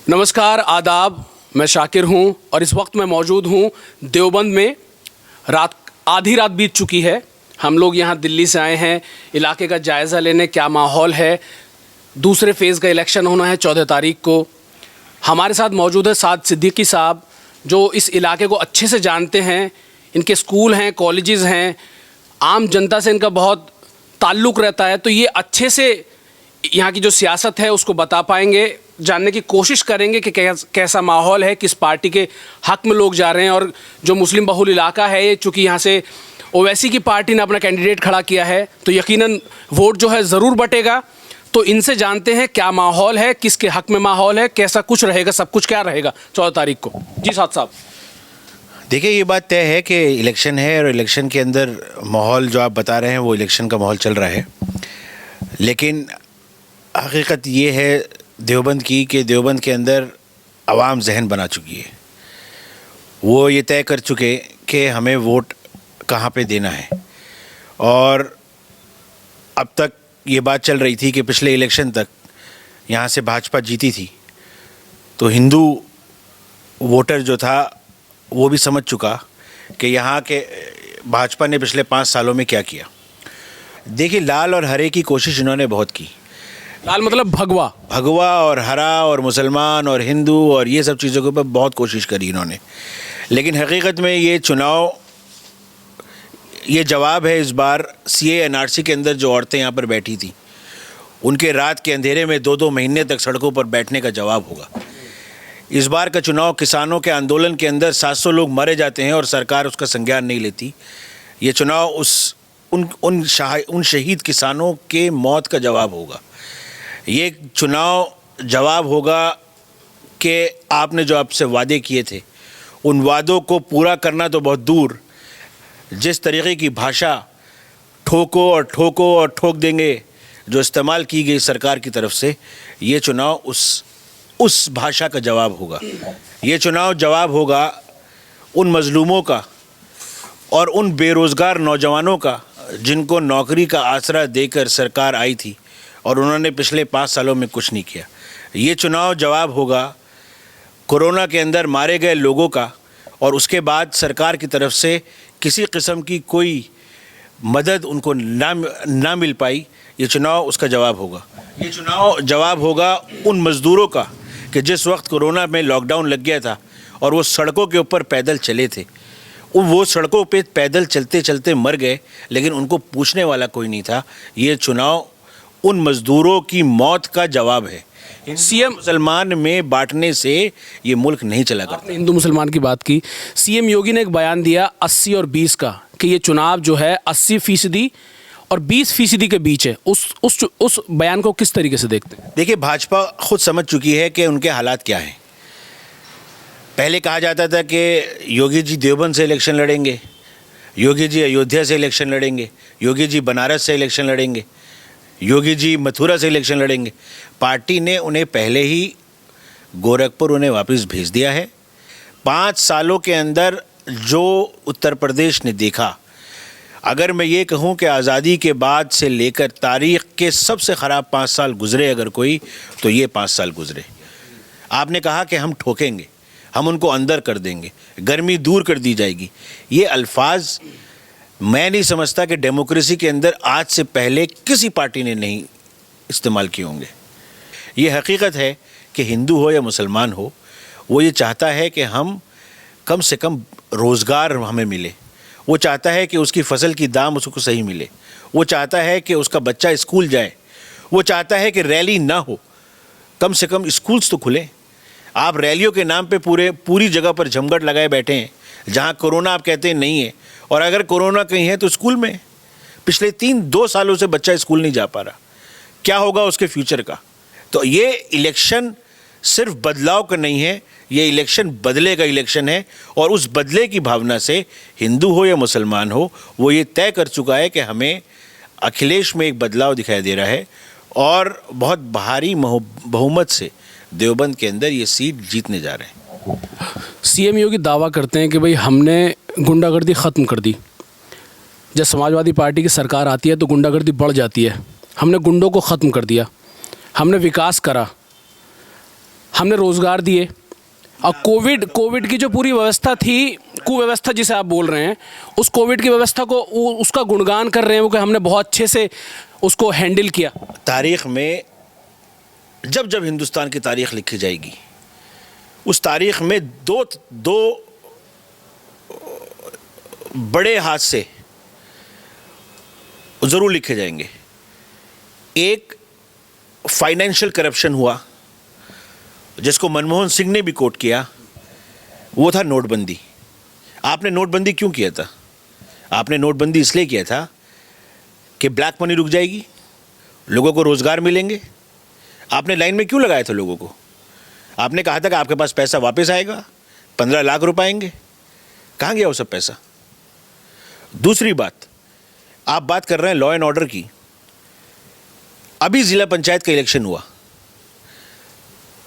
नमस्कार, आदाब। मैं शाकिर हूं और इस वक्त मैं मौजूद हूं देवबंद में। आधी रात बीत चुकी है। हम लोग यहां दिल्ली से आए हैं इलाके का जायज़ा लेने, क्या माहौल है। दूसरे फेज़ का इलेक्शन होना है 14 तारीख को। हमारे साथ मौजूद है साद सिद्दीकी साहब, जो इस इलाके को अच्छे से जानते हैं। इनके स्कूल हैं, कॉलेजेस हैं, आम जनता से इनका बहुत ताल्लुक़ रहता है, तो ये अच्छे से यहाँ की जो सियासत है उसको बता पाएंगे। जानने की कोशिश करेंगे कि कैसा माहौल है, किस पार्टी के हक में लोग जा रहे हैं। और जो मुस्लिम बहुल इलाका है ये, चूँकि यहाँ से ओवैसी की पार्टी ने अपना कैंडिडेट खड़ा किया है, तो यकीनन वोट जो है ज़रूर बटेगा। तो इनसे जानते हैं क्या माहौल है, किसके हक में माहौल है, कैसा कुछ रहेगा, सब कुछ क्या रहेगा 14 तारीख को। जी साद साहब। देखिए, ये बात तय है कि इलेक्शन है और इलेक्शन के अंदर माहौल जो आप बता रहे हैं वो इलेक्शन का माहौल चल रहा है। लेकिन हकीकत ये है देवबंद की कि देवबंद के अंदर आवाम जहन बना चुकी है। वो ये तय कर चुके कि हमें वोट कहाँ पे देना है। और अब तक ये बात चल रही थी कि पिछले इलेक्शन तक यहाँ से भाजपा जीती थी, तो हिंदू वोटर जो था वो भी समझ चुका कि यहाँ के भाजपा ने पिछले 5 सालों में क्या किया। देखिए, लाल और हरे की कोशिश इन्होंने बहुत की। लाल मतलब भगवा और हरा और मुसलमान और हिंदू और ये सब चीज़ों के ऊपर बहुत कोशिश करी इन्होंने। लेकिन हकीकत में ये चुनाव, ये जवाब है इस बार CA NRC के अंदर जो औरतें यहाँ पर बैठी थी, उनके रात के अंधेरे में 2-2 महीने तक सड़कों पर बैठने का जवाब होगा। इस बार का चुनाव किसानों के आंदोलन के अंदर 700 लोग मारे जाते हैं और सरकार उसका संज्ञान नहीं लेती। ये चुनाव उन शहीद किसानों के मौत का जवाब होगा। ये चुनाव जवाब होगा कि आपने जो आपसे वादे किए थे, उन वादों को पूरा करना तो बहुत दूर, जिस तरीके की भाषा ठोको और ठोक देंगे जो इस्तेमाल की गई सरकार की तरफ से, ये चुनाव उस भाषा का जवाब होगा। ये चुनाव जवाब होगा उन मजलूमों का और उन बेरोज़गार नौजवानों का जिनको नौकरी का आसरा देकर सरकार आई थी और उन्होंने पिछले 5 सालों में कुछ नहीं किया। ये चुनाव जवाब होगा कोरोना के अंदर मारे गए लोगों का और उसके बाद सरकार की तरफ से किसी किस्म की कोई मदद उनको ना मिल पाई। ये चुनाव उसका जवाब होगा। ये चुनाव जवाब होगा उन मज़दूरों का कि जिस वक्त कोरोना में लॉकडाउन लग गया था और वो सड़कों के ऊपर पैदल चले थे, वो सड़कों पे पैदल चलते चलते मर गए, लेकिन उनको पूछने वाला कोई नहीं था। ये चुनाव उन मज़दूरों की मौत का जवाब है। सीएम मुसलमान में बांटने से ये मुल्क नहीं चला करता। हिंदू मुसलमान की बात की। CM योगी ने एक बयान दिया 80 और 20 का, कि ये चुनाव जो है 80% और 20% के बीच है। उस बयान को किस तरीके से देखते हैं? देखिए, भाजपा खुद समझ चुकी है कि उनके हालात क्या हैं। पहले कहा जाता था कि योगी जी देवबंद से इलेक्शन लड़ेंगे, योगी जी अयोध्या से इलेक्शन लड़ेंगे, योगी जी बनारस से इलेक्शन लड़ेंगे, योगी जी मथुरा से इलेक्शन लड़ेंगे। पार्टी ने उन्हें पहले ही गोरखपुर उन्हें वापस भेज दिया है। 5 सालों के अंदर जो उत्तर प्रदेश ने देखा, अगर मैं ये कहूँ कि आज़ादी के बाद से लेकर तारीख़ के सबसे ख़राब 5 साल गुज़रे अगर कोई, तो ये 5 साल गुज़रे। आपने कहा कि हम ठोकेंगे, हम उनको अंदर कर देंगे, गर्मी दूर कर दी जाएगी। ये अल्फाज मैं नहीं समझता कि डेमोक्रेसी के अंदर आज से पहले किसी पार्टी ने नहीं इस्तेमाल किए होंगे। ये हकीकत है कि हिंदू हो या मुसलमान हो, वो ये चाहता है कि हम कम से कम रोज़गार हमें मिले। वो चाहता है कि उसकी फसल की दाम उसको सही मिले। वो चाहता है कि उसका बच्चा स्कूल जाए। वो चाहता है कि रैली ना हो, कम से कम स्कूल्स तो खुलें। आप रैलियों के नाम पे पूरी जगह पर जमघट लगाए बैठे हैं, जहाँ कोरोना आप कहते हैं नहीं है, और अगर कोरोना कहीं है तो स्कूल में। पिछले 3-2 सालों से बच्चा स्कूल नहीं जा पा रहा। क्या होगा उसके फ्यूचर का? तो ये इलेक्शन सिर्फ बदलाव का नहीं है, ये इलेक्शन बदले का इलेक्शन है। और उस बदले की भावना से हिंदू हो या मुसलमान हो, वो ये तय कर चुका है कि हमें अखिलेश में एक बदलाव दिखाई दे रहा है और बहुत भारी बहुमत से देवबंद के अंदर ये सीट जीतने जा रहे हैं। CM योगी दावा करते हैं कि भाई हमने गुंडागर्दी ख़त्म कर दी। जब समाजवादी पार्टी की सरकार आती है तो गुंडागर्दी बढ़ जाती है। हमने गुंडों को ख़त्म कर दिया, हमने विकास करा, हमने रोज़गार दिए। और कोविड की जो पूरी व्यवस्था थी, कुव्यवस्था जिसे आप बोल रहे हैं, उस कोविड की व्यवस्था को उसका गुणगान कर रहे हैं वो कि हमने बहुत अच्छे से उसको हैंडल किया। तारीख में जब जब हिंदुस्तान की तारीख लिखी जाएगी, उस तारीख में दो बड़े हादसे ज़रूर लिखे जाएंगे। एक फाइनेंशियल करप्शन हुआ जिसको मनमोहन सिंह ने भी कोट किया, वो था नोटबंदी। आपने नोटबंदी क्यों किया था? आपने नोटबंदी इसलिए किया था कि ब्लैक मनी रुक जाएगी, लोगों को रोज़गार मिलेंगे। आपने लाइन में क्यों लगाया था लोगों को? आपने कहा था कि आपके पास पैसा वापस आएगा, 15 लाख रुपए आएंगे। कहाँ गया वो सब पैसा? दूसरी बात, आप बात कर रहे हैं लॉ एंड ऑर्डर की। अभी जिला पंचायत का इलेक्शन हुआ,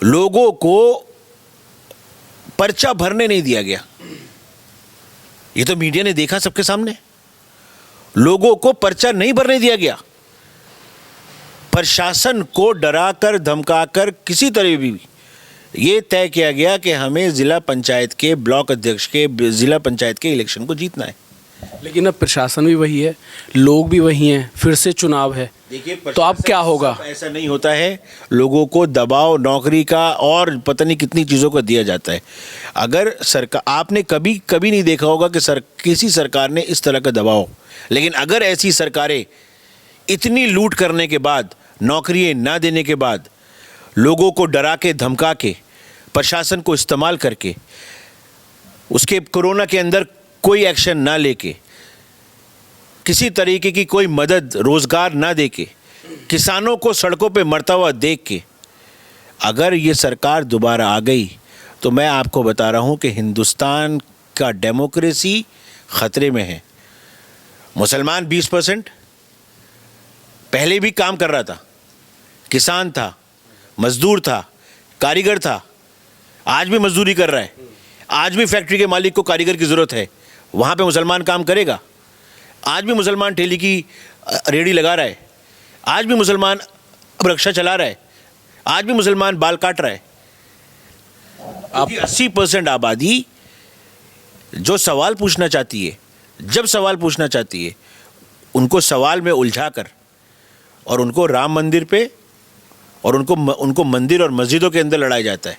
लोगों को पर्चा भरने नहीं दिया गया। ये तो मीडिया ने देखा सबके सामने। लोगों को पर्चा नहीं भरने दिया गया। प्रशासन को डराकर धमकाकर किसी तरह भी ये तय किया गया कि हमें जिला पंचायत के ब्लॉक अध्यक्ष के जिला पंचायत के इलेक्शन को जीतना है। लेकिन अब प्रशासन भी वही है, लोग भी वही हैं, फिर से चुनाव है। देखिए, तो अब क्या होगा? ऐसा नहीं होता है। लोगों को दबाव, नौकरी का और पता नहीं कितनी चीज़ों का दिया जाता है। अगर सरकार, आपने कभी नहीं देखा होगा कि किसी सरकार ने इस तरह का दबाव, लेकिन अगर ऐसी सरकारें इतनी लूट करने के बाद, नौकरियां ना देने के बाद, लोगों को डरा के धमका के, प्रशासन को इस्तेमाल करके, उसके कोरोना के अंदर कोई एक्शन ना लेके, किसी तरीके की कोई मदद, रोज़गार ना देके, किसानों को सड़कों पे मरता हुआ देख के, अगर ये सरकार दोबारा आ गई तो मैं आपको बता रहा हूँ कि हिंदुस्तान का डेमोक्रेसी ख़तरे में है। मुसलमान 20% पहले भी काम कर रहा था, किसान था, मजदूर था, कारीगर था, आज भी मजदूरी कर रहा है। आज भी फैक्ट्री के मालिक को कारीगर की ज़रूरत है, वहाँ पे मुसलमान काम करेगा। आज भी मुसलमान ठेली की रेहड़ी लगा रहा है, आज भी मुसलमान रिक्शा चला रहा है, आज भी मुसलमान बाल काट रहा है। आप 80% आबादी जो सवाल पूछना चाहती है, जब सवाल पूछना चाहती है, उनको सवाल में उलझा कर और उनको राम मंदिर पे और उनको मंदिर और मस्जिदों के अंदर लड़ाया जाता है।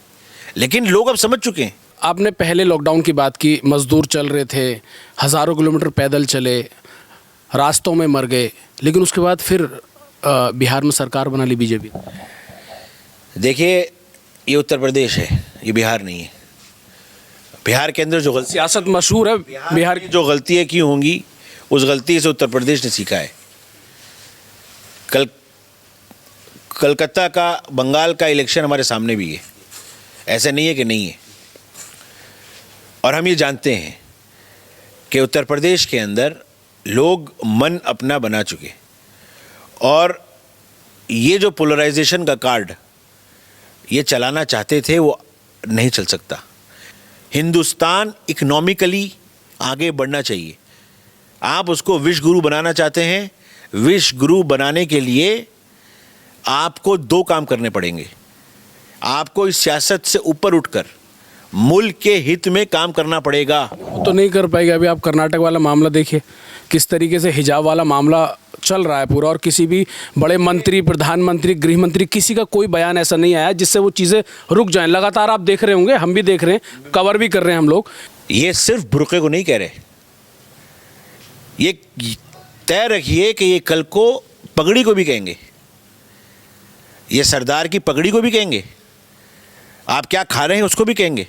लेकिन लोग अब समझ चुके हैं। आपने पहले लॉकडाउन की बात की, मज़दूर चल रहे थे, हज़ारों किलोमीटर पैदल चले, रास्तों में मर गए, लेकिन उसके बाद फिर बिहार में सरकार बना ली बीजेपी। देखिए, ये उत्तर प्रदेश है, ये बिहार नहीं है। बिहार के अंदर जो गलती, सियासत मशहूर है बिहार की। जो गलतियाँ की होंगी, उस गलती से उत्तर प्रदेश ने सीखा है। कलकत्ता का, बंगाल का इलेक्शन हमारे सामने भी है, ऐसा नहीं है कि नहीं है। और हम ये जानते हैं कि उत्तर प्रदेश के अंदर लोग मन अपना बना चुके, और ये जो पोलराइजेशन का कार्ड ये चलाना चाहते थे, वो नहीं चल सकता। हिंदुस्तान इकोनॉमिकली आगे बढ़ना चाहिए। आप उसको विश्व गुरु बनाना चाहते हैं, विश्व गुरु बनाने के लिए आपको 2 काम करने पड़ेंगे। आपको इस सियासत से ऊपर उठकर मुल्क के हित में काम करना पड़ेगा। वो तो नहीं कर पाएगा। अभी आप कर्नाटक वाला मामला देखिए, किस तरीके से हिजाब वाला मामला चल रहा है पूरा, और किसी भी बड़े मंत्री, प्रधानमंत्री, गृह मंत्री, किसी का कोई बयान ऐसा नहीं आया जिससे वो चीज़ें रुक जाएं। लगातार आप देख रहे होंगे, हम भी देख रहे हैं, कवर भी कर रहे हैं हम लोग। ये सिर्फ बुर्के को नहीं कह रहे, ये तय रखिए कि ये कल को पगड़ी को भी कहेंगे, ये सरदार की पगड़ी को भी कहेंगे, आप क्या खा रहे हैं उसको भी कहेंगे,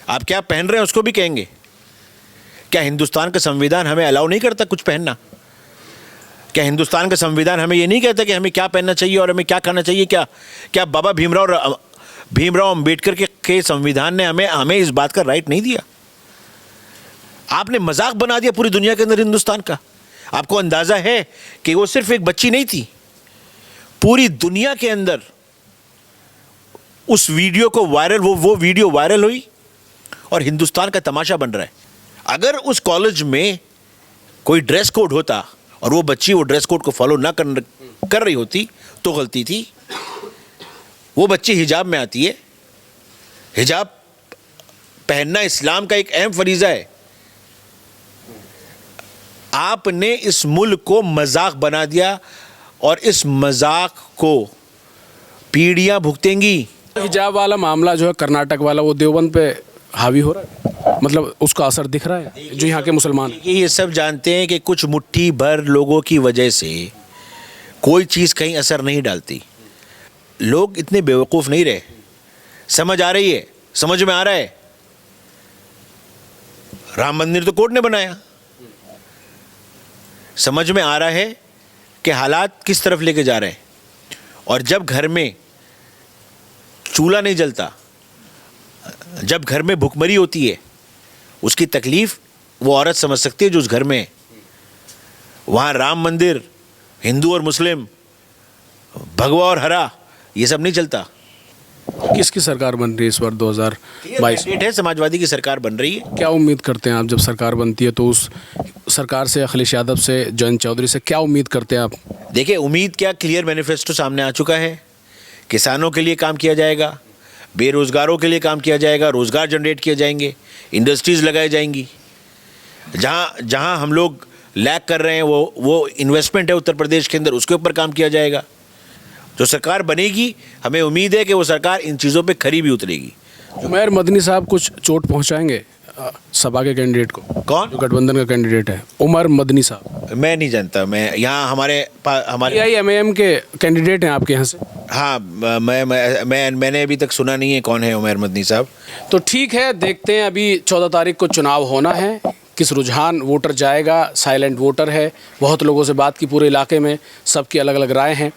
आप क्या पहन रहे हैं उसको भी कहेंगे। क्या हिंदुस्तान का संविधान हमें अलाउ नहीं करता कुछ पहनना? क्या हिंदुस्तान का संविधान हमें ये नहीं कहता कि हमें क्या पहनना चाहिए और हमें क्या खाना चाहिए? क्या बाबा भीमराव अंबेडकर के संविधान ने हमें इस बात का राइट नहीं दिया? आपने मजाक बना दिया पूरी दुनिया के अंदर हिंदुस्तान का। आपको अंदाजा है कि वो सिर्फ एक बच्ची नहीं थी, पूरी दुनिया के अंदर उस वीडियो को वायरल, वो वीडियो वायरल हुई और हिंदुस्तान का तमाशा बन रहा है। अगर उस कॉलेज में कोई ड्रेस कोड होता और वो बच्ची वो ड्रेस कोड को फॉलो ना कर रही होती तो गलती थी। वो बच्ची हिजाब में आती है, हिजाब पहनना इस्लाम का एक अहम फरीज़ा है। आपने इस मुल्क को मजाक बना दिया और इस मजाक को पीढ़ियां भुगतेंगी। हिजाब वाला मामला जो है कर्नाटक वाला, वो देवबंद पे हावी हो रहा है, मतलब उसका असर दिख रहा है जो यहाँ के मुसलमान हैं। ये सब जानते हैं कि कुछ मुट्ठी भर लोगों की वजह से कोई चीज़ कहीं असर नहीं डालती। लोग इतने बेवकूफ़ नहीं रहे, समझ आ रही है, समझ में आ रहा है। राम मंदिर तो कोर्ट ने बनाया, समझ में आ रहा है कि हालात किस तरफ लेके जा रहे हैं। और जब घर में चूल्हा नहीं जलता, जब घर में भुखमरी होती है, उसकी तकलीफ वो औरत समझ सकती है जो उस घर में है। वहाँ राम मंदिर, हिंदू और मुस्लिम, भगवा और हरा, ये सब नहीं चलता। किसकी सरकार बन रही है इस बार 2022 में? है समाजवादी की सरकार बन रही है। क्या उम्मीद करते हैं आप जब सरकार बनती है तो उस सरकार से, अखिलेश यादव से, जयंत चौधरी से क्या उम्मीद करते हैं आप? देखिए, उम्मीद क्या, क्लियर मैनिफेस्टो सामने आ चुका है। किसानों के लिए काम किया जाएगा, बेरोज़गारों के लिए काम किया जाएगा, रोज़गार जनरेट किए जाएंगे, इंडस्ट्रीज़ लगाई जाएंगी। जहाँ जहाँ हम लोग लैक कर रहे हैं वो इन्वेस्टमेंट है उत्तर प्रदेश के अंदर, उसके ऊपर काम किया जाएगा। जो सरकार बनेगी, हमें उम्मीद है कि वो सरकार इन चीज़ों पे खरी भी उतरेगी। उमर मदनी साहब कुछ चोट पहुंचाएंगे सपा के कैंडिडेट को? कौन? जो गठबंधन का कैंडिडेट है, उमर मदनी साहब। मैं नहीं जानता, मैं यहाँ हमारे AIMAM के कैंडिडेट हैं आपके यहाँ से? हाँ, मैंने अभी तक सुना नहीं है कौन है उमर मदनी साहब। तो ठीक है, देखते हैं। अभी 14 तारीख को चुनाव होना है, किस रुझान वोटर जाएगा। साइलेंट वोटर है, बहुत लोगों से बात की पूरे इलाके में, सबकी अलग अलग राय हैं।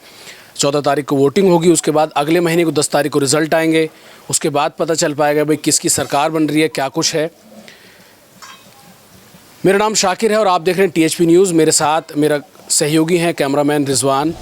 14 तारीख को वोटिंग होगी, उसके बाद अगले महीने को 10 तारीख को रिजल्ट आएंगे, उसके बाद पता चल पाएगा भाई किसकी सरकार बन रही है, क्या कुछ है। मेरा नाम शाकिर है और आप देख रहे हैं THP न्यूज़। मेरे साथ मेरा सहयोगी हैं कैमरामैन रिजवान।